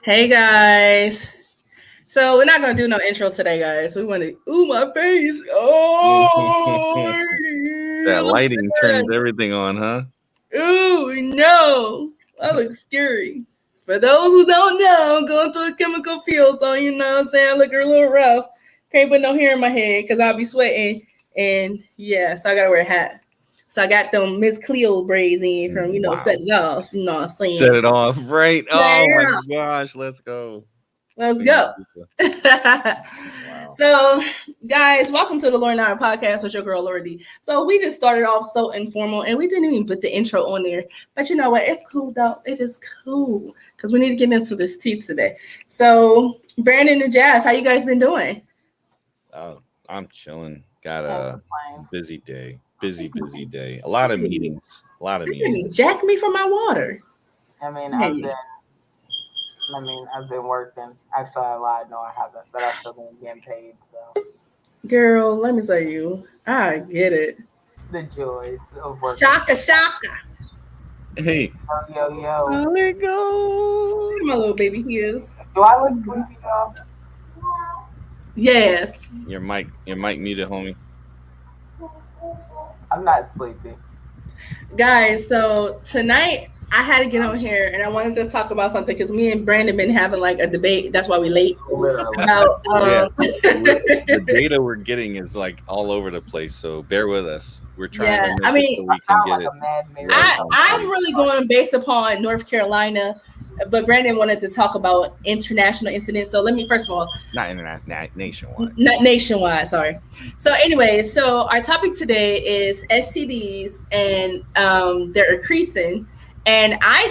Hey guys. So we're not gonna do no intro today, guys. We want to. Ooh, my face. Oh, That looks lighting good. turns everything on, huh? Ooh, no, that looks scary. For those who don't know, I'm going through a chemical peel, so you know what I'm saying. I look a little rough. Can't put no hair in my head because I'll be sweating, and yeah, so I gotta wear a hat. So I got them Miss Cleo braids in from Wow. setting off. You know what I'm Set saying? it off, right? Oh my Yeah. gosh, let's go. Let's Queen go. Latifah. Wow. So, guys, welcome to the Lori and I podcast with your girl Lori D. So we just started off so informal, and we didn't even put the intro on there. But you know what? It's cool though. It is cool because we need to get into this tea today. So, Brandon and Jazz, how you guys been doing? Oh, I'm chilling. Got Can't a complain. busy day. Busy day. A lot of meetings. A lot of You can meetings. jack me for my water. I mean, Hey, I've been working. Actually, I lied. No, I haven't. But I've still been getting paid. So girl, let me tell you, I get it. the joys of working. Shaka, shaka. Hey, Yo. solid gold. My little baby, he is. Do I look sleepy though? Yes. Your mic muted, homie. I'm not sleepy. Guys, so tonight I had to get on here and I wanted to talk about something because me and Brandon been having like a debate. That's why we late. Literally. About Yeah. The data we're getting is like all over the place, so bear with us. We're trying Yeah, to make I it mean, so we I can sound get like it. a mad Mary. I'm really going based upon North Carolina, but Brandon wanted to talk about international incidents. So let me first of all, Not internet, nationwide. not nationwide, sorry. So anyway, so our topic today is STDs and they're increasing. And I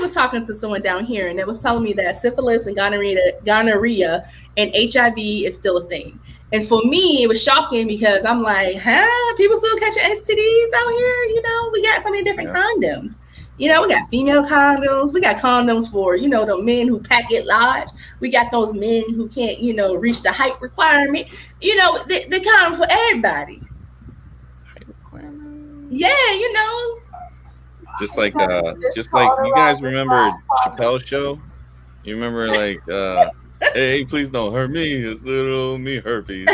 was talking to someone down here and they was telling me that syphilis and gonorrhea and HIV is still a thing. And for me, it was shocking because I'm like, huh? People still catching STDs out here? You know, we got so many different condoms. You know, we got female condoms. We got condoms for, the men who pack it large. We got those men who can't, reach the height requirement. The condom for everybody. Yeah, Just like you guys remember Chappelle's show? You remember hey, please don't hurt me, it's little me herpes.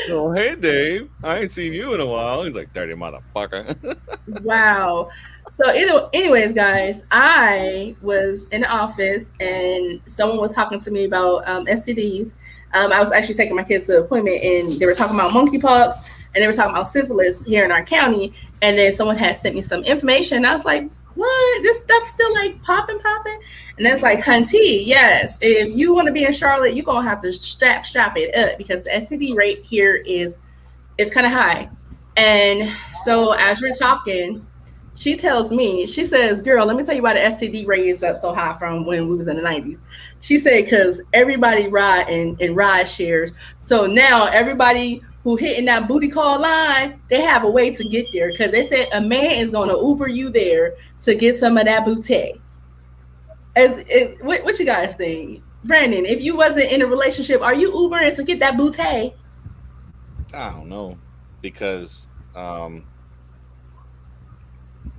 So hey Dave, I ain't seen you in a while. He's like, dirty motherfucker. Wow. So anyways, guys, I was in the office and someone was talking to me about STDs. I was actually taking my kids to an appointment and they were talking about monkeypox and they were talking about syphilis here in our county. And then someone had sent me some information. And I was like, what? This stuff still like popping? And that's like, hunty, yes. If you want to be in Charlotte, you're going to have to strap it up because the STD rate here is kind of high. And so as we're talking, she tells me, she says, girl, let me tell you why the STD rate is up so high from when we was in the 90s. She said, because everybody ride in ride shares. So now everybody who hitting that booty call line, they have a way to get there. Because they said a man is going to Uber you there to get some of that booty. What you guys think? Brandon, if you wasn't in a relationship, are you Ubering to get that booty? I don't know. Because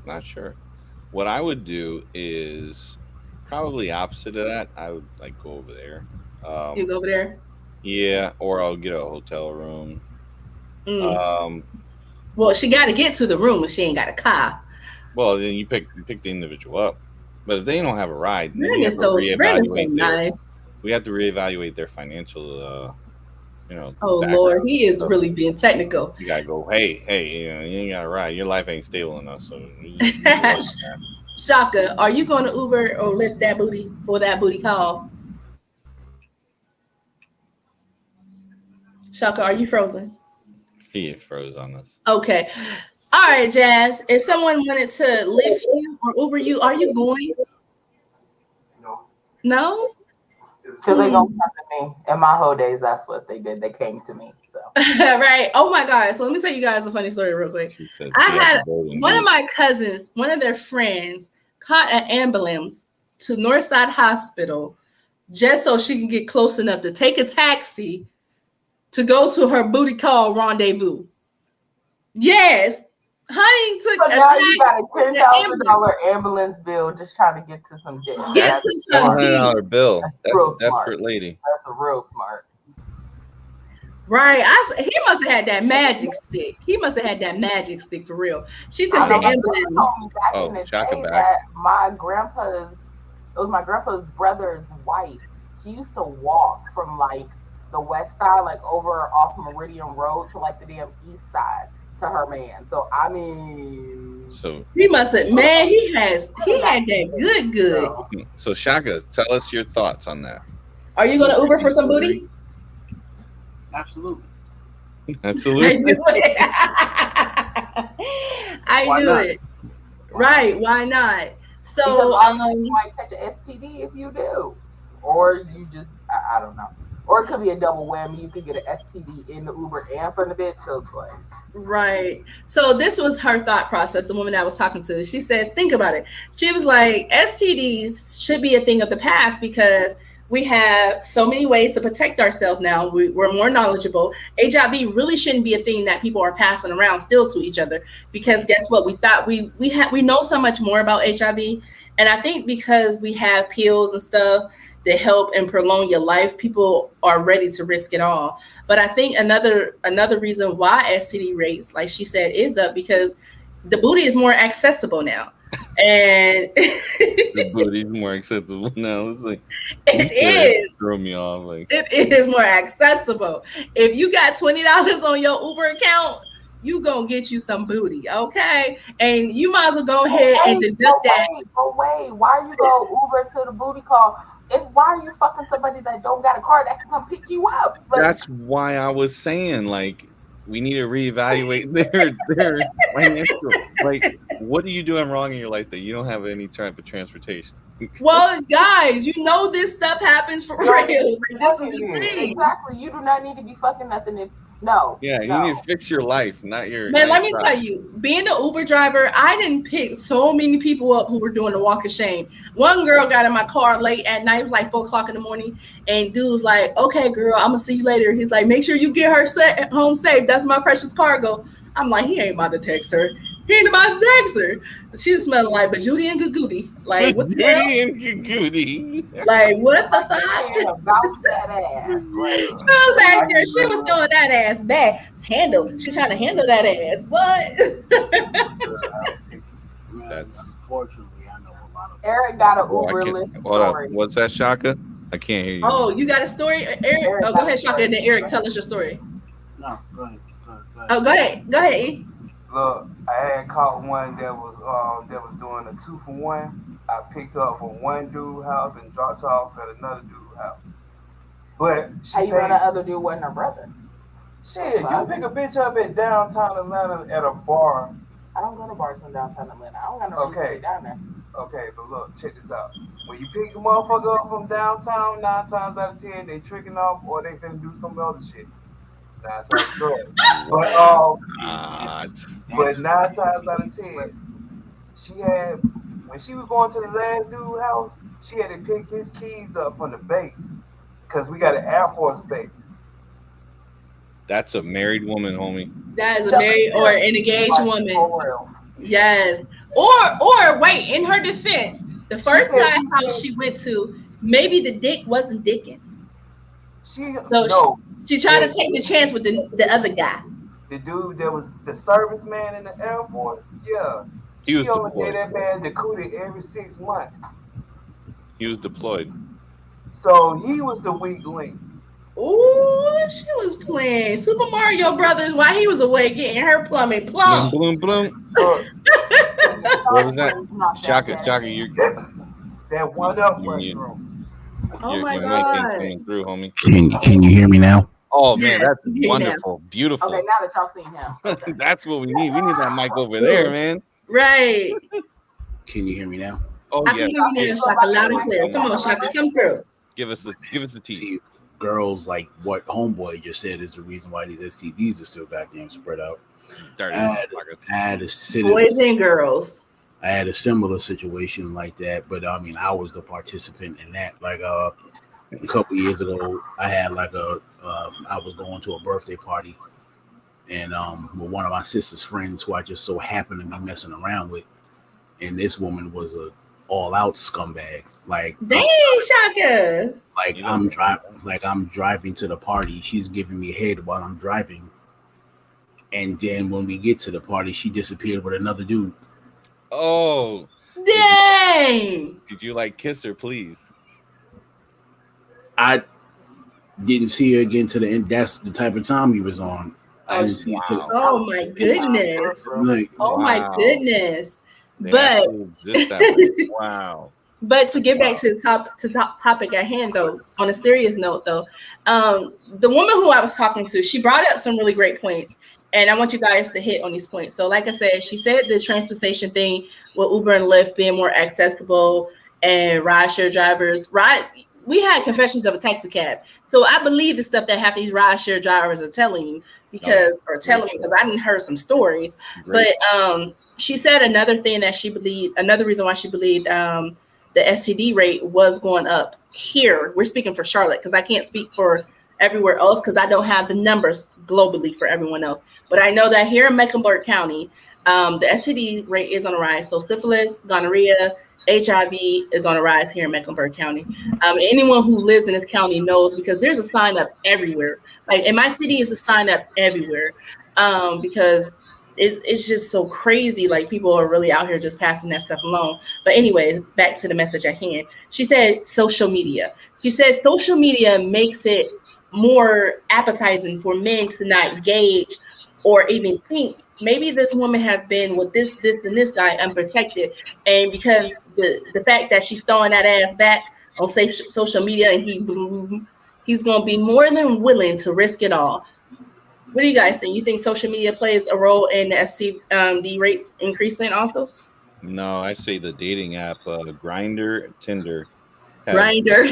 not sure. What I would do is probably opposite of that. I would like go over there. You go over there? Yeah, or I'll get a hotel room. Well, she got to get to the room if she ain't got a car. Well, then you pick the individual up. But if they don't have a ride, then Brandon's so nice. We have to reevaluate their financial. Oh Lord, he is really being technical. You gotta go. Hey, you ain't got a ride. Your life ain't stable enough. So, Shaka, are you going to Uber or Lyft that booty for that booty call? Shaka, are you frozen? He froze on us. Okay. All right, Jazz. If someone wanted to Lyft you or Uber you, are you going? No? Because they gonna come to me. In my whole days, that's what they did. They came to me. So right. Oh my God. So let me tell you guys a funny story real quick. I had one of my cousins, one of their friends, caught an ambulance to Northside Hospital just so she can get close enough to take a taxi to go to her booty call rendezvous. Yes. Honey took So a now you got a taxi $10,000 ambulance bill just trying to get to some dick. Yes, That's a it's some dick. $700 bill. That's real a desperate smart. lady. That's a real smart. Right. He must have had that magic stick. He must have had that magic stick for real. She took the ambulance. Told me back in the Shaka day back. that it was my grandpa's brother's wife. She used to walk from like the west side, like over off Meridian Road to like the damn east side to her man. So I mean, so he must have, man. He had that good. So Shaka, tell us your thoughts on that. Are you gonna Uber for some booty? Absolutely. Absolutely. I knew it. Right? Why not? So you might catch an STD if you do, or you just I don't know. Or it could be a double whammy. You could get an STD in the Uber and from the bitch. Right. So this was her thought process, the woman I was talking to. She says, think about it. She was like, STDs should be a thing of the past because we have so many ways to protect ourselves now. We're more knowledgeable. HIV really shouldn't be a thing that people are passing around still to each other because guess what? We thought we know so much more about HIV. And I think because we have pills and stuff that help and prolong your life, people are ready to risk it all. But I think another reason why STD rates, like she said, is up because the booty is more accessible now. And the booty's more accessible now. It's like it is. Throw me off. Like it is more accessible. If you got $20 on your Uber account, you gonna get you some booty, okay? And you might as well go ahead and deduct that. Wait, why you go Uber to the booty call? Why are you fucking somebody that don't got a car that can come pick you up? Like, that's why I was saying, like, we need to reevaluate their financial. Like, what are you doing wrong in your life that you don't have any type of transportation? Well, guys, you know this stuff happens for real. This is the thing. Exactly. You do not need to be fucking nothing. No. Yeah, you need to fix your life, not your. Man, let me tell you, being an Uber driver, I didn't pick so many people up who were doing the walk of shame. One girl got in my car late at night. It was like 4:00 in the morning. And dude was like, okay, girl, I'm going to see you later. He's like, make sure you get her home safe. That's my precious cargo. I'm like, he ain't about to text her. He ain't about to text her. She was smelling like Bajooty and Goody. Like, what the hell? and Goody. Like, what the fuck? Bounce that ass. She was back there. She was throwing that ass back. She's trying to handle that ass. What? That's unfortunately, I know a lot of. Eric got an Uber list story. What's that, Shaka? I can't hear you. Oh, you got a story, Eric? Oh, go ahead, Shaka, and then Eric, tell us your story. No, go ahead. Oh, go ahead. Look, I had caught one that was doing a 2-for-1. I picked her up from one dude's house and dropped her off at another dude's house. But how you know the other dude wasn't her brother? Shit, you pick a bitch up in downtown Atlanta at a bar. I don't go to bars in downtown Atlanta. I don't got no reason to be down there. Okay, but look, check this out. When you pick a motherfucker up from downtown, 9 times out of 10, they tricking off or they finna do some other shit. 9 times but 9 times out of 10, she had, when she was going to the last dude's house, she had to pick his keys up from the base because we got an Air Force base. That's a married woman, homie. That is a married or an engaged woman. Yes. Or wait, in her defense, the first guy's house she went to, maybe the dick wasn't dicking. She tried to take the chance with the other guy. The dude that was the serviceman in the Air Force, yeah. He was only deployed. gave that man the cootie every 6 months. He was deployed. So he was the weak link. Ooh, she was playing Super Mario Brothers while he was away getting her plumbing. Plum. Bloom, bloom. What was that? Shaka, you're that one up restroom. Oh my your God. mic ain't coming through, homie. Can you hear me now? Oh man, Yes, that's yeah. wonderful, beautiful. Okay, now that y'all seen him. Okay. That's what we need. We need that mic over there, man. Right. Can you hear me now? Oh I can yeah. hear you now, Shaka, loud and clear. Come on, Shaka, come through. Give us the tea. See, girls like what Homeboy just said is the reason why these STDs are still goddamn spread out. I had a Boys and girls. I had a similar situation like that, but I mean, I was the participant in that. Like a couple years ago, I had like I was going to a birthday party, and with one of my sister's friends who I just so happened to be messing around with, and this woman was a all out scumbag. Like, dang, Shaka. Like I'm driving to the party. She's giving me head while I'm driving, and then when we get to the party, she disappeared with another dude. Oh, dang! Did you like kiss her, please? I didn't see her again to the end. That's the type of time he was on. Oh, oh my goodness! Like, oh my goodness! They But exist that way. Wow. But to get back to the topic at hand, though, on a serious note, though, the woman who I was talking to, she brought up some really great points, and I want you guys to hit on these points. So, like I said, she said the transportation thing with Uber and Lyft being more accessible and rideshare drivers. We had confessions of a taxi cab, so I believe the stuff that half these rideshare drivers are telling you because I didn't heard some stories. Great. But she said another thing that she believed, another reason why she believed the STD rate was going up here. We're speaking for Charlotte because I can't speak for everywhere else because I don't have the numbers globally for everyone else. But I know that here in Mecklenburg County, the STD rate is on the rise. So syphilis, gonorrhea, HIV is on the rise here in Mecklenburg County. Anyone who lives in this county knows because there's a sign up everywhere. Like in my city, is a sign up everywhere because it's just so crazy. Like people are really out here just passing that stuff along. But anyways, back to the message at hand. She said social media. She said social media makes it more appetizing for men to not gauge or even think maybe this woman has been with this, and this guy unprotected. And because the fact that she's throwing that ass back on social media and he's going to be more than willing to risk it all. What do you guys think? You think social media plays a role in the STD rates increasing also? No, I say the dating app, Grindr, Tinder. Grindr.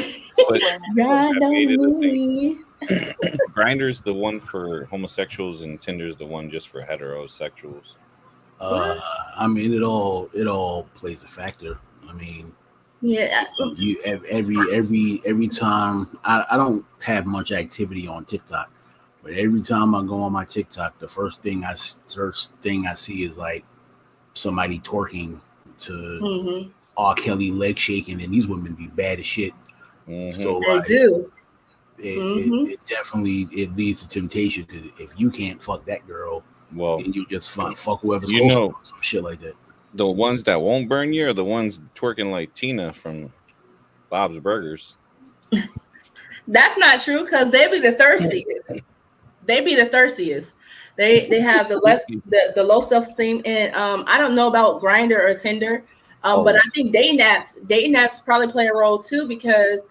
Grindr's the one for homosexuals and Tinder's the one just for heterosexuals. I mean, it all plays a factor. I mean, yeah. You every time I don't have much activity on TikTok. But every time I go on my TikTok, the first thing I see is like somebody twerking to R. Kelly leg shaking, and these women be bad as shit. Mm-hmm. So they do. It definitely leads to temptation because if you can't fuck that girl, well, then you just fuck whoever's close to some shit like that. The ones that won't burn you are the ones twerking like Tina from Bob's Burgers. That's not true because they be the thirstiest. They be the thirstiest. They have the low self-esteem, and I don't know about Grindr or Tinder, but I think dating apps probably play a role too because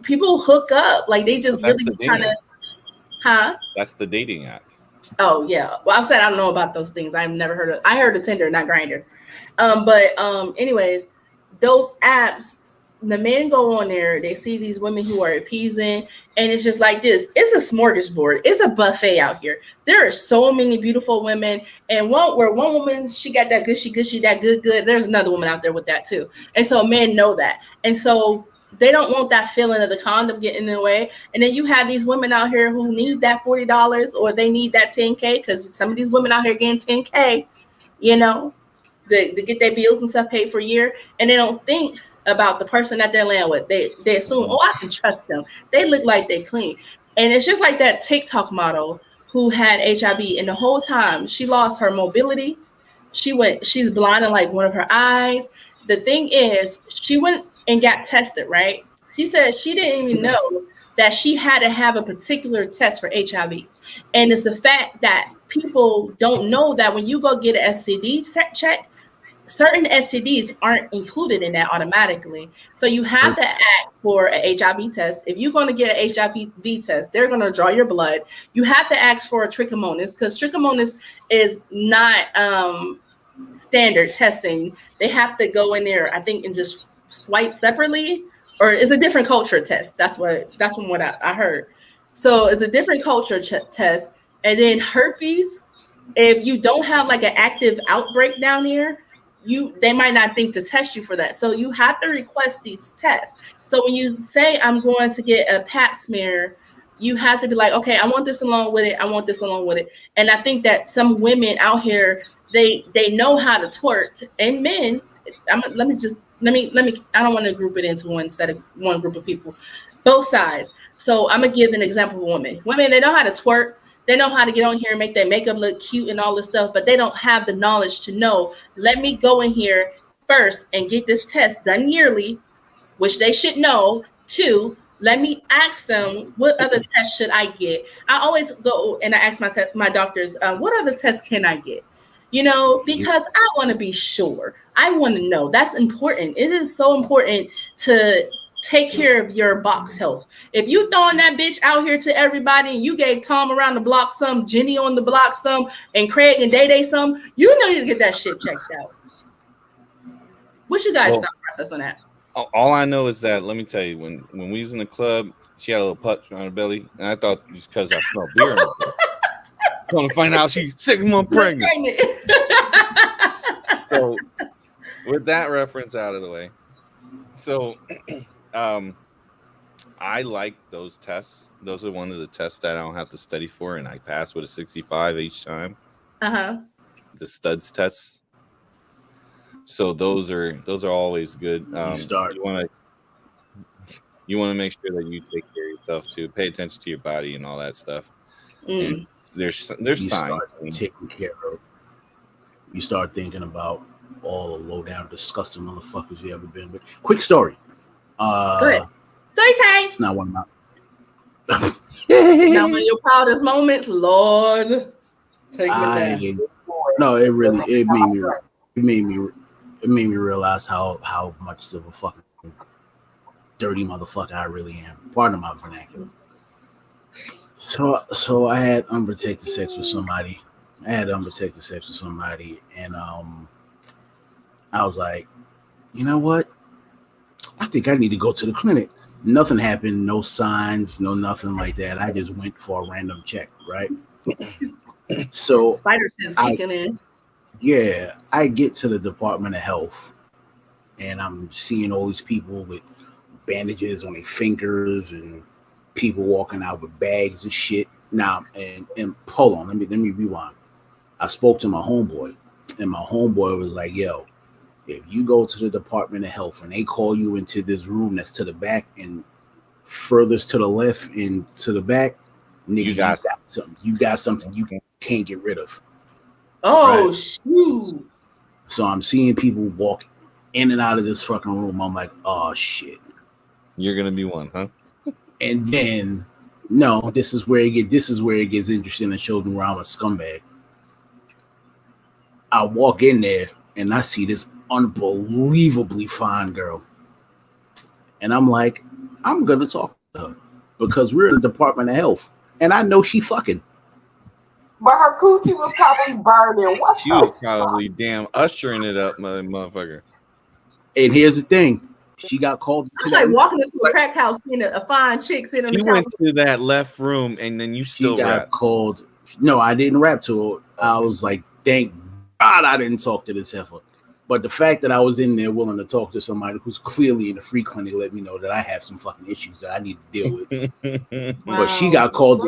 people hook up like they just really trying to. Huh? That's the dating app. Oh yeah. Well, I've said I don't know about those things. I've never heard of. I heard of Tinder, not Grindr. But anyways, those apps. The men go on there, they see these women who are appeasing, and it's just like this. It's a smorgasbord. It's a buffet out here. There are so many beautiful women, and one woman, she got that gushy, that good. There's another woman out there with that too. And so men know that. And so they don't want that feeling of the condom getting in the way. And then you have these women out here who need that $40 or they need that $10K because some of these women out here getting $10K, to get their bills and stuff paid for a year, and they don't think about the person that they're laying with. They assume, I can trust them. They look like they clean. And it's just like that TikTok model who had HIV, and the whole time she lost her mobility. She's blind in like one of her eyes. The thing is, she went and got tested, right? She said she didn't even know that she had to have a particular test for HIV. And it's the fact that people don't know that when you go get an STD check, certain STDs aren't included in that automatically. So you have to ask for an HIV test. If you're going to get an HIV test, they're going to draw your blood. You have to ask for a trichomonas because trichomonas is not standard testing. They have to go in there, I think, and just swipe separately, or it's a different culture test. That's from what I heard. So it's a different culture test. And then herpes, if you don't have like an active outbreak down here, they might not think to test you for that. So you have to request these tests. So when you say I'm going to get a pap smear, you have to be like, okay, I want this along with it. I want this along with it. And I think that some women out here, they know how to twerk, and men. Let me. I don't want to group it into one group of people. Both sides. So I'm gonna give an example of women. Women, they know how to twerk. They know how to get on here and make their makeup look cute and all this stuff, but they don't have the knowledge to know. Let me go in here first and get this test done yearly, which they should know. 2, let me ask them, what other tests should I get? I always go and I ask my doctors, what other tests can I get? Because I want to be sure. I want to know. That's important. It is so important to take care of your box health. If you throwing that bitch out here to everybody and you gave Tom around the block some, Jenny on the block some, and Craig and Day some, you need to get that shit checked out. What's your guys' thought process on that? All I know is that, let me tell you, when we was in the club, she had a little putch on her belly, and I thought it was because I smelled beer in her belly. Going to find out she's 6 months pregnant. So, with that reference out of the way, so I like those tests. Those are one of the tests that I don't have to study for, and I pass with a 65 each time. The studs tests. So those are always good. You want to make sure that you take care of yourself too. Pay attention to your body and all that stuff. And there's signs taking care of. You start thinking about all the low down, disgusting motherfuckers you ever been with. Quick story. Good. Story time. It's not one of my. Now, one of your proudest moments, Lord, take me down. No, it made me realize how much of a fucking dirty motherfucker I really am. Pardon my vernacular. So I had unprotected sex with somebody. And I was like, you know what? I think I need to go to the clinic. Nothing happened, no signs, no nothing like that. I just went for a random check, right? So spider sense kicking in. Yeah, I get to the Department of Health, and I'm seeing all these people with bandages on their fingers and people walking out with bags and shit. Now, and hold on, let me rewind. I spoke to my homeboy, and my homeboy was like, yo, if you go to the Department of Health and they call you into this room that's to the back and furthest to the left and to the back, nigga, you got something. You got something you can't get rid of. Oh, right? Shoot. So I'm seeing people walk in and out of this fucking room. I'm like, oh, shit. You're going to be one, huh? And then, no, this is where it gets interesting and shows me where I'm a scumbag. I walk in there and I see this unbelievably fine girl. And I'm like, I'm going to talk to her because we're in the Department of Health. And I know she fucking. But her coochie was probably burning. She was probably damn ushering it up, motherfucker. And here's the thing. She got called. It's like walking into a crack house, seeing a fine chick sitting on the couch. She went to that left room, and then you still got called. No, I didn't rap to her. I was like, thank God I didn't talk to this heifer. But the fact that I was in there willing to talk to somebody who's clearly in the free clinic let me know that I have some fucking issues that I need to deal with. Wow. But she got called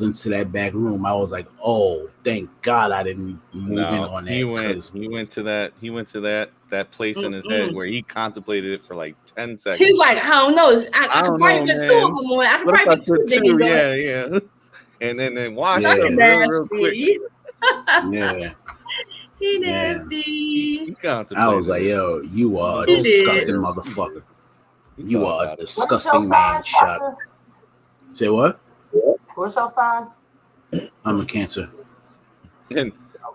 into that back room. I was like, oh, thank God I didn't move in on that. He went to that place in his head where he contemplated it for like 10 seconds. He's like, I don't know. I could probably put 2 of them on. I could probably put 2. Yeah. And then wash up real quick. Yeah. He nasty. I was like, yo, you are a disgusting motherfucker. You are a disgusting man, shot. Say what? What's your sign? I'm a Cancer. And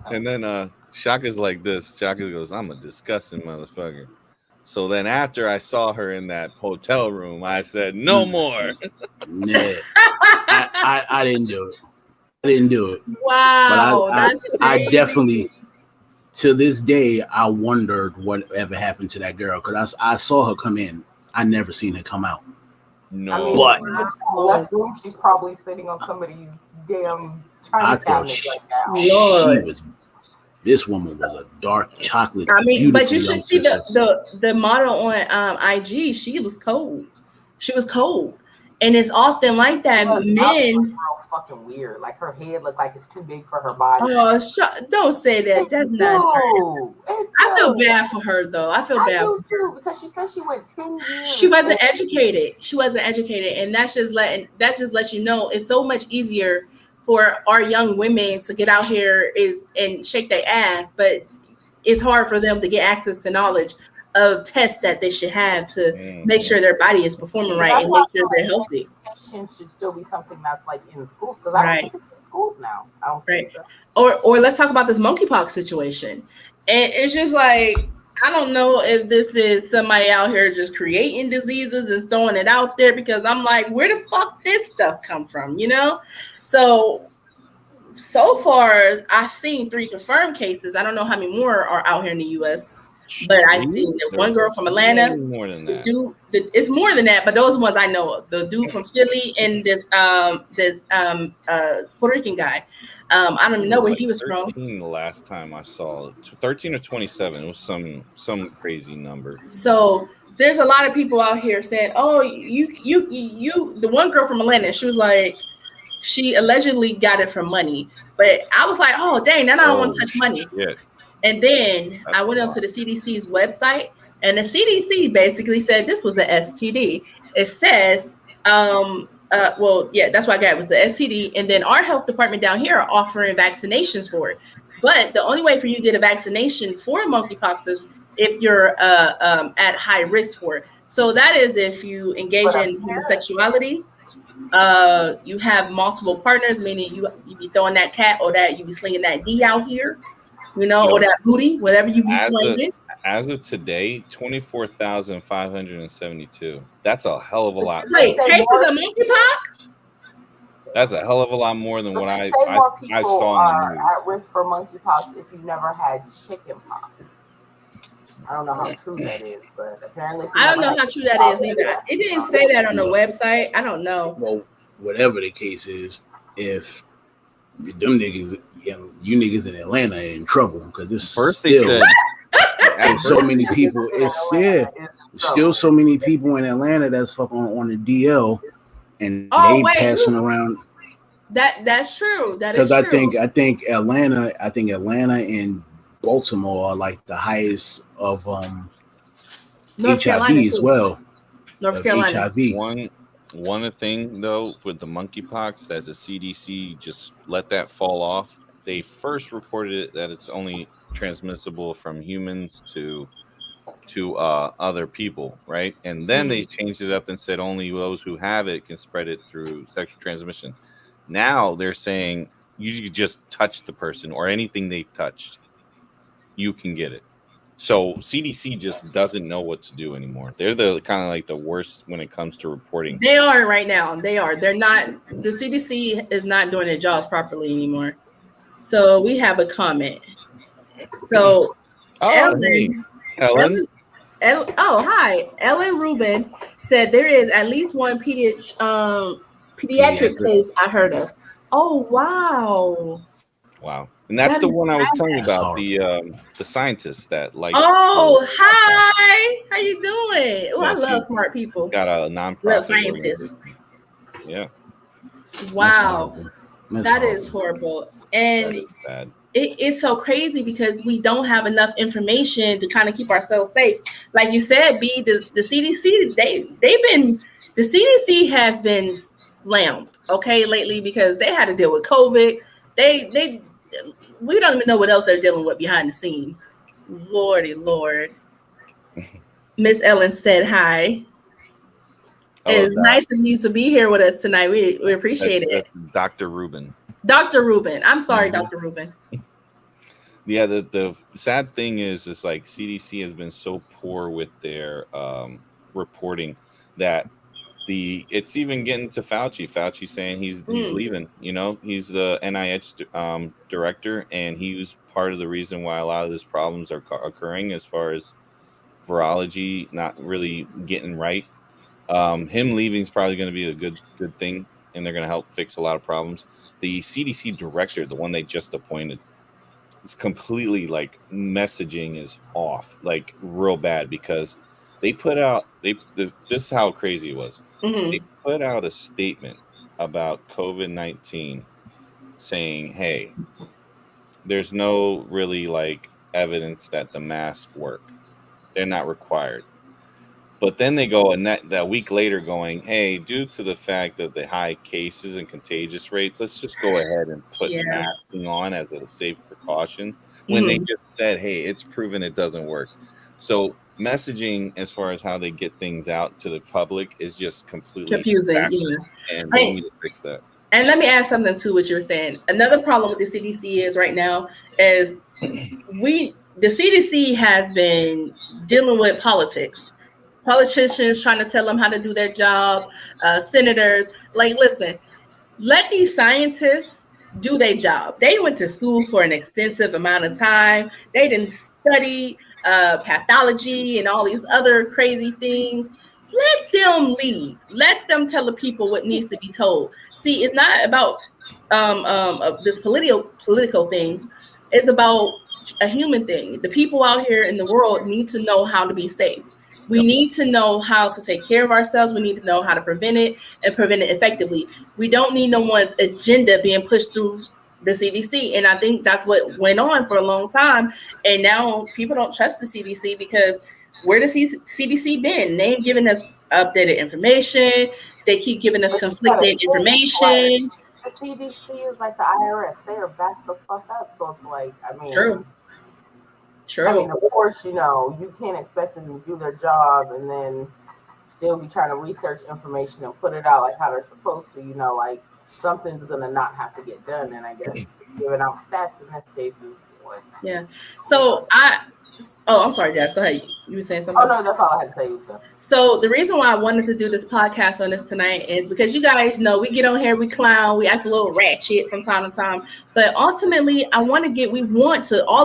then Shaka's like this. Shaka goes, I'm a disgusting motherfucker. So then after I saw her in that hotel room, I said, no more. Nah. I didn't do it. Wow. But I definitely, to this day, I wondered whatever happened to that girl. Because I saw her come in. I never seen her come out. No. I mean, but left room, she's probably sitting on somebody's damn china cabinet right now. This woman was a dark chocolate. I mean, but you should see the model on IG. She was cold. She was cold. And it's often like that. Men fucking weird. Like her head looked like it's too big for her body. Oh, don't say that. That's not. I feel bad for her though. I feel bad for her because she said she went 10 years. She wasn't educated. She wasn't educated, and that just lets you know it's so much easier for our young women to get out here and shake their ass, but it's hard for them to get access to knowledge of tests that they should have to make sure their body is performing right and make sure they're healthy. Education should still be something that's like in schools because I don't think it's in schools now. I don't think so. Or let's talk about this monkeypox situation. And it's just like, I don't know if this is somebody out here just creating diseases and throwing it out there, because I'm like, where the fuck this stuff come from, you know? So far, I've seen 3 confirmed cases. I don't know how many more are out here in the U.S., but I see the one girl from Atlanta. More than that. It's more than that, but those ones I know of. The dude from Philly and this Puerto Rican guy. I don't even know where he was from. The last time I saw 13 or 27. It was some crazy number. So there's a lot of people out here saying, "Oh, you." The one girl from Atlanta, she was like, she allegedly got it from money, but I was like, "Oh, dang, now I don't want to touch money." Shit. And then I went onto the CDC's website, and the CDC basically said this was an STD. It says, that's what I got. It was the STD. And then our health department down here are offering vaccinations for it. But the only way for you to get a vaccination for monkeypox is if you're at high risk for it. So that is if you engage in homosexuality, you have multiple partners, meaning you be throwing that cat or that you be slinging that D out here. You know, or that booty, whatever you be swinging. As of today, 24,572. That's a hell of a lot. Wait, cases of monkeypox? That's a hell of a lot more than what I saw in the news. At risk for monkeypox if you've never had chickenpox. I don't know how true that is, but apparently. I don't know how true that is either. It didn't say that on the website. I don't know. Well, whatever the case is, if them niggas, you niggas in Atlanta are in trouble because this first still, they said and so many people. It's still so many people in Atlanta that's fucking on the DL, and passing around. That's true. That is true. Because I think Atlanta and Baltimore are like the highest of North HIV Carolina as well. North Carolina. HIV. One thing though with the monkeypox that the CDC just let that fall off. They first reported it that it's only transmissible from humans to other people, right? And then they changed it up and said only those who have it can spread it through sexual transmission. Now they're saying you just touch the person or anything they've touched, you can get it. So CDC just doesn't know what to do anymore. They're the kind of like the worst when it comes to reporting. They are right now. They are. They're not. The CDC is not doing their jobs properly anymore. So we have a comment. So Ellen. Hi. Ellen Rubin said there is at least one pediatric case I heard of. Oh wow. Wow. And that's the one I was telling you about, the scientist that like. Oh, hi! How you doing? Oh, I love smart people. Got a nonprofit. Love scientists. Yeah. Wow, that is horrible, and it's so crazy because we don't have enough information to kind of keep ourselves safe. Like you said, B, the CDC, the CDC has been slammed, lately because they had to deal with COVID. We don't even know what else they're dealing with behind the scene. Lordy Lord. Miss Ellen said hi. It's nice of you to be here with us tonight. We appreciate it. Dr. Rubin. Dr. Rubin. I'm sorry, Dr. Rubin. Yeah, the sad thing is like CDC has been so poor with their reporting that it's even getting to Fauci. Fauci saying he's leaving. You know, he's the NIH director, and he was part of the reason why a lot of these problems are occurring as far as virology not really getting right. Him leaving is probably going to be a good thing, and they're going to help fix a lot of problems. The CDC director, the one they just appointed, it's completely like messaging is off, like real bad, because they put out this is how crazy it was. Mm-hmm. They put out a statement about COVID-19 saying, "Hey, there's no really like evidence that the masks work. They're not required." But then they go and that week later going, "Hey, due to the fact of the high cases and contagious rates, let's just go ahead and put Yeah. masking on as a safe precaution," when they Mm-hmm. just said, "Hey, it's proven it doesn't work." So messaging as far as how they get things out to the public is just completely Confusing. backwards, Yeah. and they need to fix that. And let me add something to what you're saying. Another problem with the CDC is right now is the CDC has been dealing with politics. Politicians trying to tell them how to do their job. Senators, like, listen, let these scientists do their job. They went to school for an extensive amount of time. They didn't study pathology and all these other crazy things. Let them lead. Let them tell the people what needs to be told. See, it's not about this political thing. It's about a human thing. The people out here in the world need to know how to be safe. We need to know how to take care of ourselves. We need to know how to prevent it and prevent it effectively. We don't need no one's agenda being pushed through the CDC. And I think that's what went on for a long time. And now people don't trust the CDC because where the CDC been? They ain't giving us updated information. They keep giving us conflicted information. The CDC is like the IRS. They are back the fuck up. So it's like, I mean, True. I mean, of course, you know, you can't expect them to do their job and then still be trying to research information and put it out like how they're supposed to. You know, like something's gonna not have to get done. And I guess giving out stats in this case is what. Yeah. So I'm sorry, Jazz. Go ahead. You were saying something? Oh, no, that's all I had to say. So the reason why I wanted to do this podcast on this tonight is because you guys know we get on here, we clown, we act a little ratchet from time to time. But ultimately, all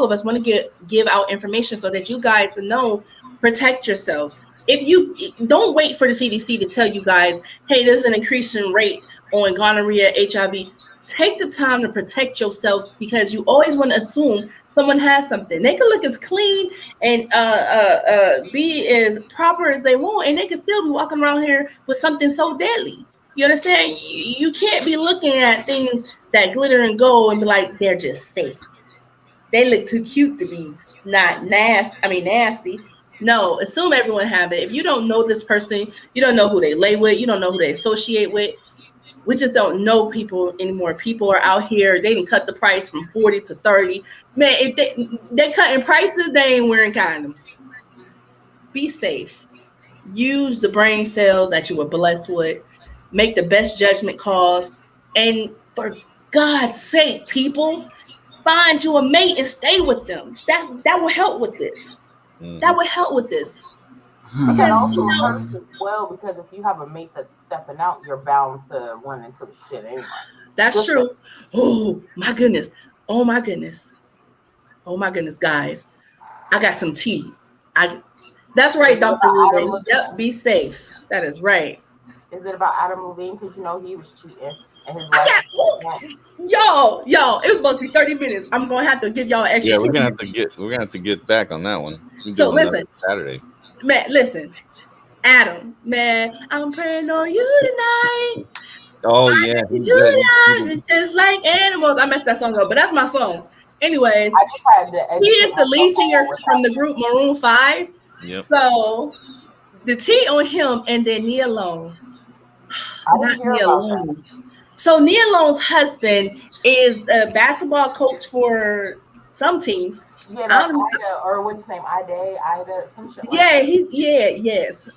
of us want to give out information so that you guys know, protect yourselves. If you don't wait for the CDC to tell you guys, hey, there's an increasing rate on gonorrhea, HIV. Take the time to protect yourself because you always want to assume someone has something. They can look as clean and be as proper as they want, and they can still be walking around here with something so deadly. You understand? You can't be looking at things that glitter and gold and be like, they're just safe. They look too cute to be not nasty. No, assume everyone have it. If you don't know this person, you don't know who they lay with, you don't know who they associate with. We just don't know people anymore. People are out here. They didn't cut the price from 40 to 30. Man, if they're cutting prices, they ain't wearing condoms. Be safe. Use the brain cells that you were blessed with. Make the best judgment calls. And for God's sake, people, find you a mate and stay with them. That will help with this. That would help with this. Because also hurts as well, because if you have a mate that's stepping out, you're bound to run into the shit anyway. That's true. Oh my goodness, guys. I got some tea. That's right, Dr. Ruben. Yep, be safe. That is right. Is it about Adam Levine? Because you know he was cheating and his wife. Yo, it was supposed to be 30 minutes. I'm gonna have to give y'all extra. Yeah, we're gonna have to get back on that one. So listen, Saturday. Man, listen, Adam, man, I'm praying on you tonight. Oh yeah, just like animals. I messed that song up, but that's my song. Anyways, he is the lead singer from the group Maroon 5. Yep. So the T on him and then Nia Long. Not Nia Long. So Nia Long's husband is a basketball coach for some team. Yeah, Ida, or what's his name? Ida, some shit. Yeah, yes.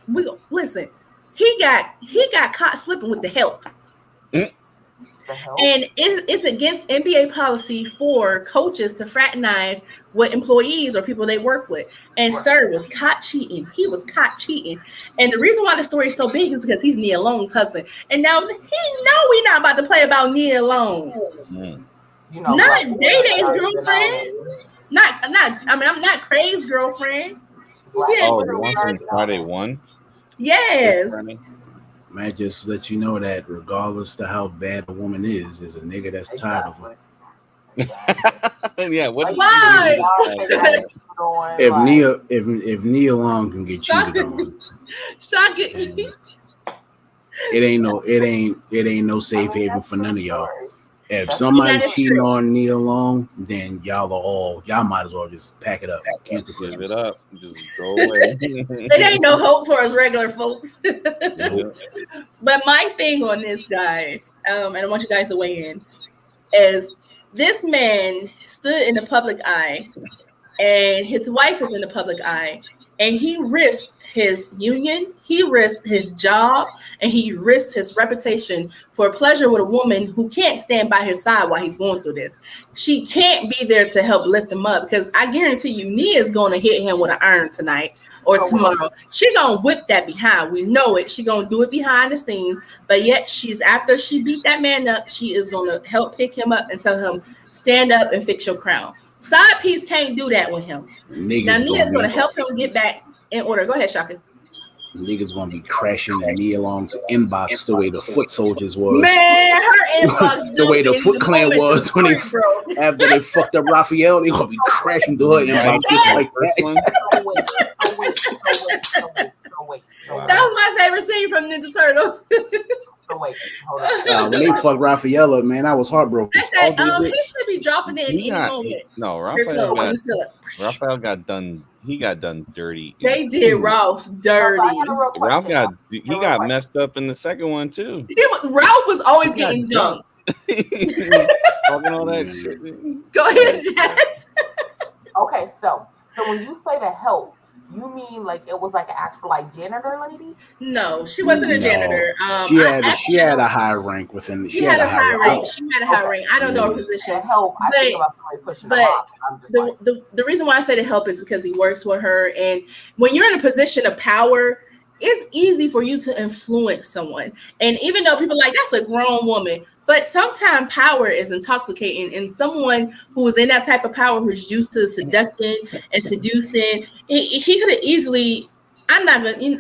Listen. He got caught slipping with the help. And it's against NBA policy for coaches to fraternize with employees or people they work with. And sir was caught cheating. He was caught cheating. And the reason why the story is so big is because he's Nia Long's husband. And now he know we're not about to play about Nia Long. You know, not Day-Day's girlfriend. I'm not Craig's girlfriend. Friday 1? Yes. Man, just let you know that regardless to how bad a woman is a nigga that's tired of her. Yeah, what? Why? If Nia Long can get cheated on, Shocking. it ain't no safe haven for none of y'all. If somebody's cheating on Nia Long, then y'all might as well just pack it up. Can't give it up. Just go away. It ain't no hope for us regular folks. But my thing on this, guys, and I want you guys to weigh in, is this man stood in the public eye, and his wife is in the public eye, and he risked his union, he risked his job, and he risked his reputation for pleasure with a woman who can't stand by his side while he's going through this. She can't be there to help lift him up, because I guarantee you Nia's going to hit him with an iron tonight or tomorrow. She gonna whip that behind. We know it. She gonna do it behind the scenes, but yet after she beat that man up, she is gonna help pick him up and tell him, stand up and fix your crown. Side piece can't do that with him. Now Nia's gonna help him get back in order. Go ahead, Shaka. Niggas gonna be crashing Nia Long's inbox the way the Foot Soldiers was. Man, her inbox the way the Foot Clan was when after they fucked up Raphael, they gonna be crashing through her inbox just like that. That was my favorite scene from Ninja Turtles. Wait, hold on. When they fucked Raphael up, man, I was heartbroken. I said, he should be dropping it in any moment. No, Raphael got done. He got done dirty. They did Ralph dirty. Ralph got messed up in the second one too. Ralph was always getting jumped. Talking all that shit. Go ahead, Jess. Okay, so when you say the help, you mean like it was like an actual like janitor lady? No, she wasn't a janitor. She had a high rank within. She had a high rank. She had a high rank. I don't know her position. Help. I think about somebody pushing the reason why I say to help is because he works with her, and when you're in a position of power, it's easy for you to influence someone. And even though people are like, that's a grown woman, but sometimes power is intoxicating, and someone who is in that type of power, who's used to seducting and seducing, he could have easily. I'm not gonna,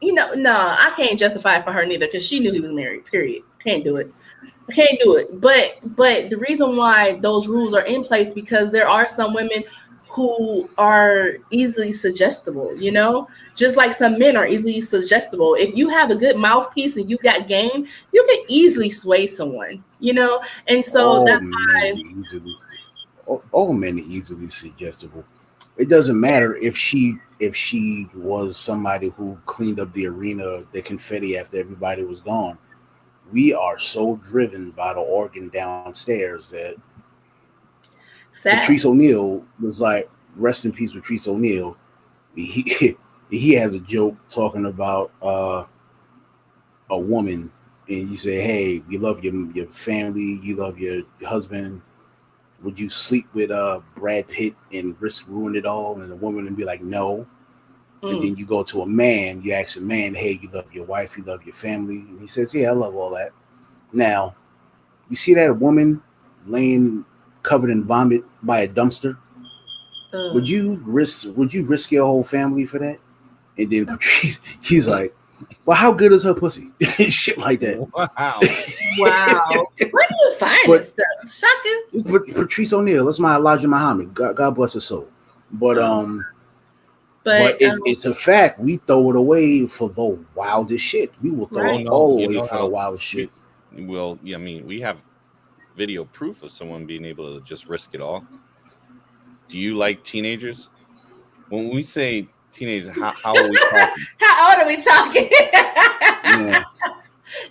I can't justify it for her neither, because she knew he was married. Period. Can't do it. But the reason why those rules are in place, because there are some women who are easily suggestible, just like some men are easily suggestible. If you have a good mouthpiece and you got game, you can easily sway someone, and so that's why all men are easily suggestible. It doesn't matter if she was somebody who cleaned up the arena, the confetti after everybody was gone. We are so driven by the organ downstairs that Patrice O'Neal was like, rest in peace, Patrice O'Neal. He has a joke talking about a woman, and you say, hey, you love your family, you love your husband. Would you sleep with Brad Pitt and risk ruining it all? And the woman would be like, no. And then you go to a man, you ask a man, hey, you love your wife, you love your family? And he says, yeah, I love all that. Now, you see that woman laying covered in vomit by a dumpster? Would you risk your whole family for that? And then he's like, well, how good is her pussy? Shit like that. Wow. Where do you find this stuff? Shocking. Patrice O'Neal, that's my Elijah Muhammad. God bless her soul. But it's a fact. We throw it away for the wildest shit. We will throw it all away for the wildest shit. Well, yeah, I mean, we have video proof of someone being able to just risk it all. Do you like teenagers? When we say teenagers, how are we talking? How old are we talking? Yeah.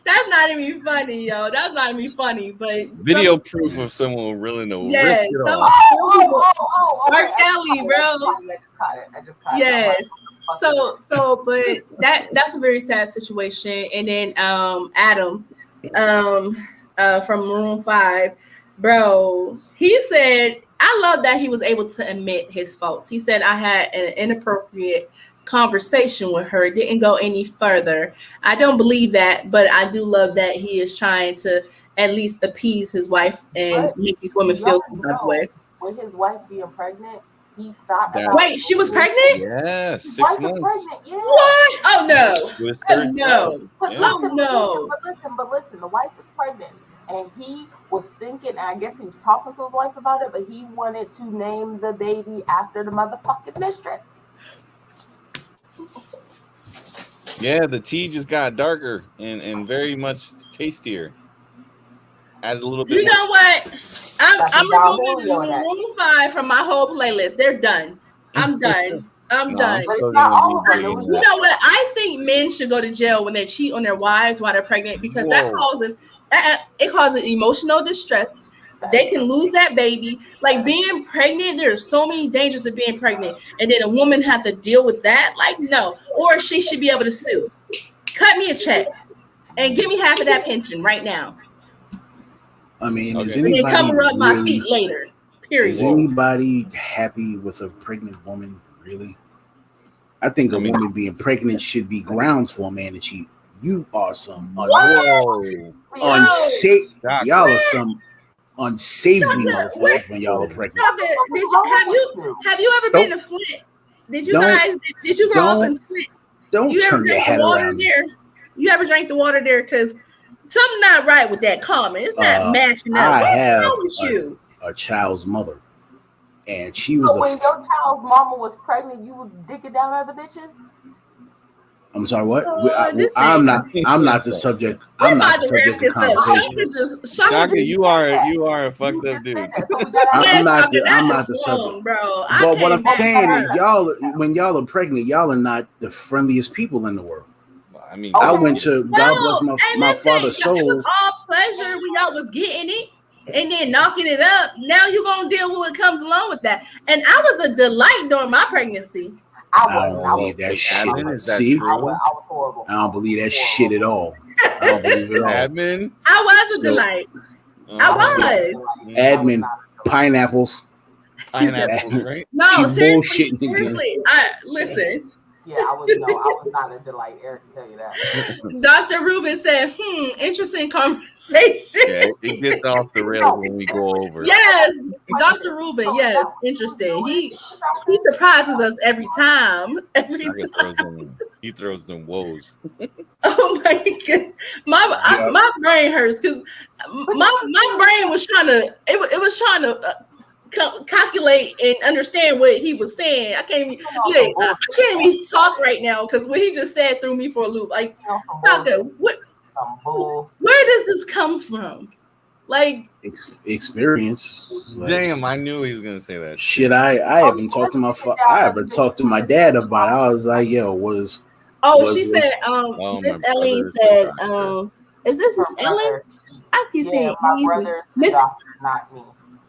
That's not even funny, yo. That's not even funny. But video proof of someone willing to risk it all. R. Kelly, bro. I just caught it. Yes. So, but that's a very sad situation. And then Adam, from Maroon 5, bro, he said, I love that he was able to admit his faults. He said, I had an inappropriate conversation with her. It didn't go any further. I don't believe that, but I do love that he is trying to at least appease his wife and make these women feel some type of way. With his wife being pregnant, he thought wait, she was pregnant? Yes, 6 months. Yeah. What? Oh no. But listen, the wife is pregnant. and he was thinking, and I guess he was talking to his wife about it, but he wanted to name the baby after the motherfucking mistress. Yeah, the tea just got darker and very much tastier. Add a little bit. You know what? I'm removing Maroon 5 from my whole playlist. They're done. I'm done. I'm done. It's not all of them. You know what? I think men should go to jail when they cheat on their wives while they're pregnant, because that causes emotional distress. They can lose that baby. Like being pregnant, there's so many dangers of being pregnant, and then a woman have to deal with that. Like no, or she should be able to sue. Cut me a check and give me half of that pension right now. I mean, is anybody and then come rub my feet later? Period. Is anybody happy with a pregnant woman? Really? I think a woman being pregnant should be grounds for a man to cheat. You are some unsafe. Y'all are some unsavory motherfuckers when y'all are pregnant. Have you ever been to Flint? Did you guys? Did you grow up in Flint? Don't you turn your head around there. You ever drank the water there? Because something not right with that comment. It's not matching up. What's wrong with you? A child's mother, and she was. So when your child's mama was pregnant, you was dicking down other bitches. I'm sorry. What? I'm not the subject. I'm not the subject of conversation. Shaka, you are a fucked up dude. I'm not the subject, bro. But what I'm saying is, when y'all are pregnant, y'all are not the friendliest people in the world. I mean, I went to God bless my father's soul. It was all pleasure when y'all was getting it and then knocking it up. Now you're gonna deal with what comes along with that. And I was a delight during my pregnancy. I don't believe that shit. See, I was horrible. I don't believe that shit at all. I don't believe it at all. Admin? I was a delight. I was. Admin, pineapples. Pineapples, right? No, seriously. Listen. Yeah, I was not a delight. Eric can tell you that. Dr. Rubin said, interesting conversation. Yeah, it gets off the rails when we go over. Yes, Dr. Rubin, yes, interesting. He surprises us every time. He throws them woes. Oh my god. My brain hurts because my brain was trying to it was trying to calculate and understand what he was saying. I can't even talk right now because what he just said threw me for a loop. Like, where does this come from? Like experience. Like, damn, I knew he was gonna say that. Shit, I haven't talked to I haven't talked to my dad about it. I was like, yo, she said, Miss Ellen said, is this Miss Ellen? I can see my brother, not me.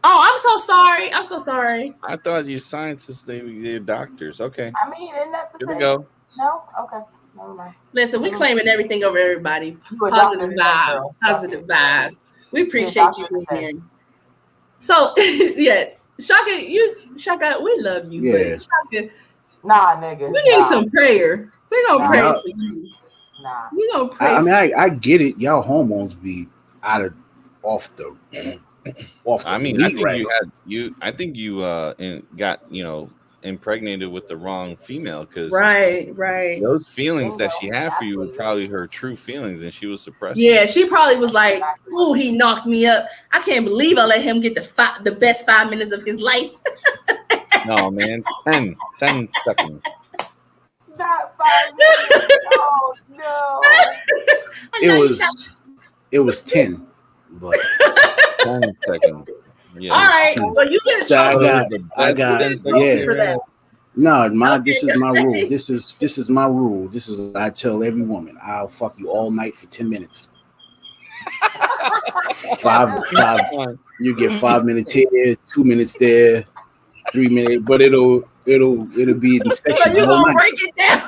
Oh, I'm so sorry. I'm so sorry. I thought you scientists, they're doctors. Okay. I mean, isn't that the same? Here we go. No? Okay. Never mind. Listen, we claiming everything over everybody. Positive vibes. Positive vibes. We appreciate you being here. So, yes. Shaka, we love you. Yeah. Shaka, nah, nigga. We need some prayer. We're going to pray for you. Nah. We're going to pray I mean, I get it. Y'all hormones be off the I mean, I think you got impregnated with the wrong female because right those feelings that she had for you were probably her true feelings and she was suppressed. Yeah, she probably was like, "Ooh, he knocked me up. I can't believe I let him get the best 5 minutes of his life." No, man, 10 seconds. Not 5 minutes. Oh no! It was 10, but 10 seconds. Yeah. All right. Well, you get a chance. I got for that. No, this is my rule. This is my rule. This is I tell every woman, I'll fuck you all night for 10 minutes. five. You get 5 minutes here, 2 minutes there, 3 minutes, but it'll be the section. So you're gonna break it down.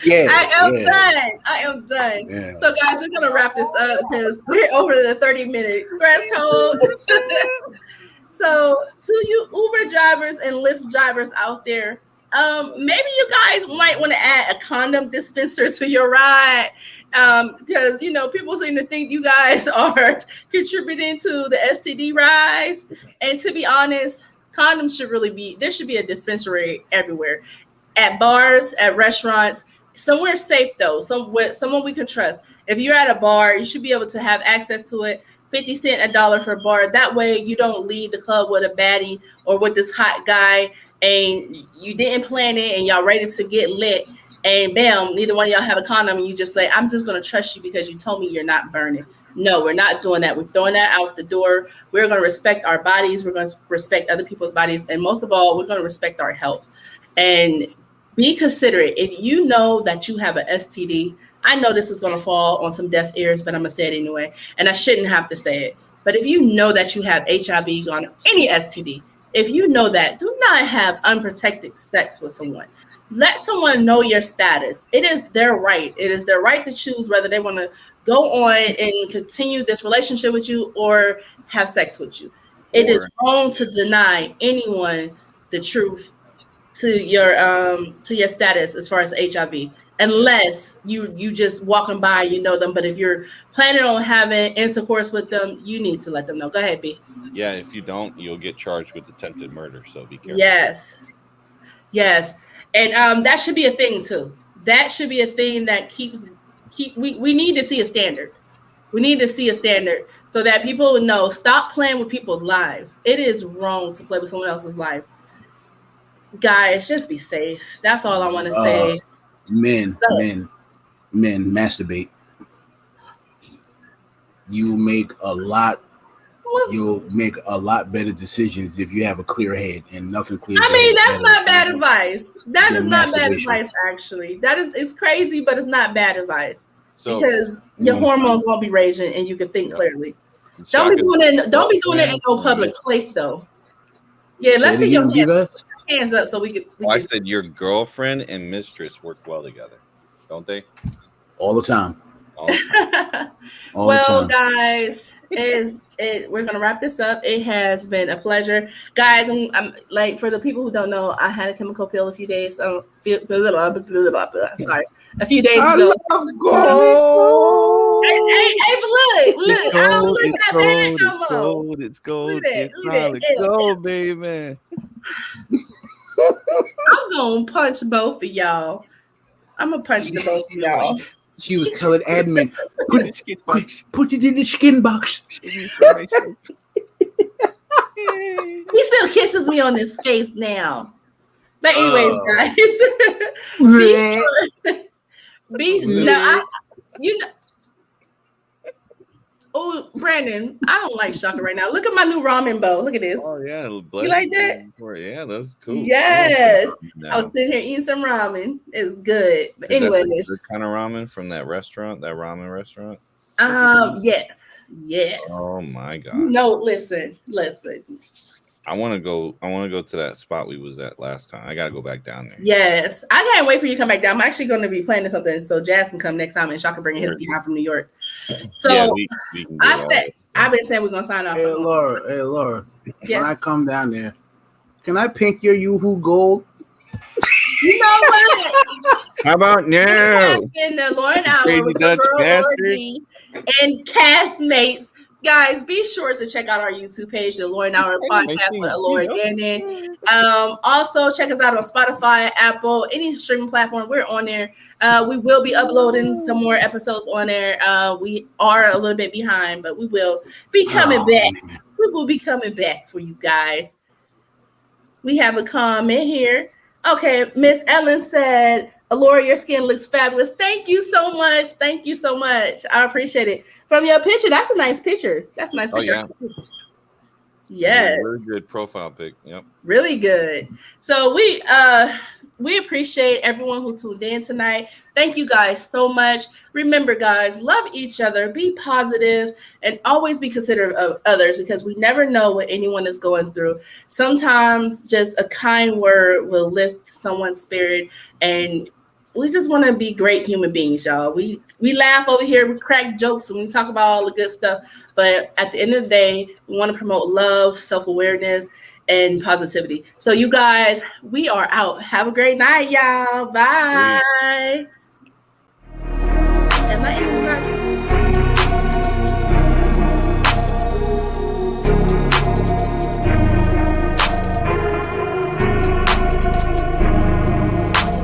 I am done. Yeah. So guys, we're gonna wrap this up because we're over the 30-minute threshold. So to you Uber drivers and Lyft drivers out there, maybe you guys might want to add a condom dispenser to your ride. Because people seem to think you guys are contributing to the STD rise, and to be honest, condoms there should be a dispensary everywhere, at bars, at restaurants, somewhere safe though, someone we can trust. If you're at a bar, you should be able to have access to it. 50 cents, $1 for a bar. That way you don't leave the club with a baddie or with this hot guy and you didn't plan it and y'all ready to get lit and bam, neither one of y'all have a condom and you just say, I'm just going to trust you because you told me you're not burning. No, we're not doing that. We're throwing that out the door. We're going to respect our bodies. We're going to respect other people's bodies. And most of all, we're going to respect our health. And be considerate. If you know that you have an STD, I know this is going to fall on some deaf ears, but I'm going to say it anyway. And I shouldn't have to say it. But if you know that you have HIV, on any STD, if you know that, do not have unprotected sex with someone. Let someone know your status. It is their right. It is their right to choose whether they want to go on and continue this relationship with you or have sex with you. It is wrong to deny anyone the truth to your status as far as HIV, unless you just walking by, you know them. But if you're planning on having intercourse with them, you need to let them know. Go ahead, B. Yeah, if you don't, you'll get charged with attempted murder. So be careful. Yes, and that should be a thing too. That should be a thing that we need to see a standard. We need to see a standard so that people know. Stop playing with people's lives. It is wrong to play with someone else's life. Guys, just be safe. That's all I want to say. Men masturbate. You'll make a lot better decisions if you have a clear head and nothing clear. I mean, that's not bad advice. That is not bad advice, actually. It's crazy, but it's not bad advice. So, because your hormones won't be raging and you can think clearly. Don't be doing it in no public place though. Yeah, let's see your hands up so we can. I said your girlfriend and mistress work well together, don't they? All the time. Well, guys, we're gonna wrap this up. It has been a pleasure, guys. I'm like, for the people who don't know, I had a chemical pill a few days. Sorry, a few days ago. Hey, but look, I don't look that bad no more. It's gold. It's gold, baby. I'm gonna punch both of y'all. I'm gonna punch the both of y'all. She was telling admin, put it in the skin box. He still kisses me on his face now. But anyways, guys, oh, Brandon, I don't like Shaka right now. Look at my new ramen bowl. Look at this. Oh yeah, you like that? Yeah, that's cool. Yes, I was sitting here eating some ramen. It's good. But anyways, the kind of ramen from that ramen restaurant. Yes. Oh my god. No, listen. I want to go to that spot we was at last time. I gotta go back down there. Yes, I can't wait for you to come back down. I'm actually going to be planning something so Jazz can come next time and Shaka bringing his behind from New York. So yeah, we can I've been saying we're gonna sign off. Hey Laura. Yes. When I come down there, can I pink your Yoo-Hoo gold? You know what? How about now? In the Lauren Hour with your girl Laura D and castmates. Guys, be sure to check out our YouTube page, the Lauren Hour Podcast with Laura Gannon. Also, check us out on Spotify, Apple, any streaming platform. We're on there. We will be uploading some more episodes on there. We are a little bit behind, but we will be coming back. We will be coming back for you guys. We have a comment here. Okay, Miss Ellen said, Laura, your skin looks fabulous. Thank you so much. I appreciate it. From your picture, that's a nice picture. That's a nice picture. Yeah. Yes. Very good profile pic. Yep. Really good. So we appreciate everyone who tuned in tonight. Thank you guys so much. Remember, guys, love each other, be positive, and always be considerate of others because we never know what anyone is going through. Sometimes just a kind word will lift someone's spirit, and we just want to be great human beings, y'all. We laugh over here, we crack jokes, and we talk about all the good stuff. But at the end of the day, we want to promote love, self-awareness, and positivity. So you guys, we are out. Have a great night, y'all. Bye. And let everybody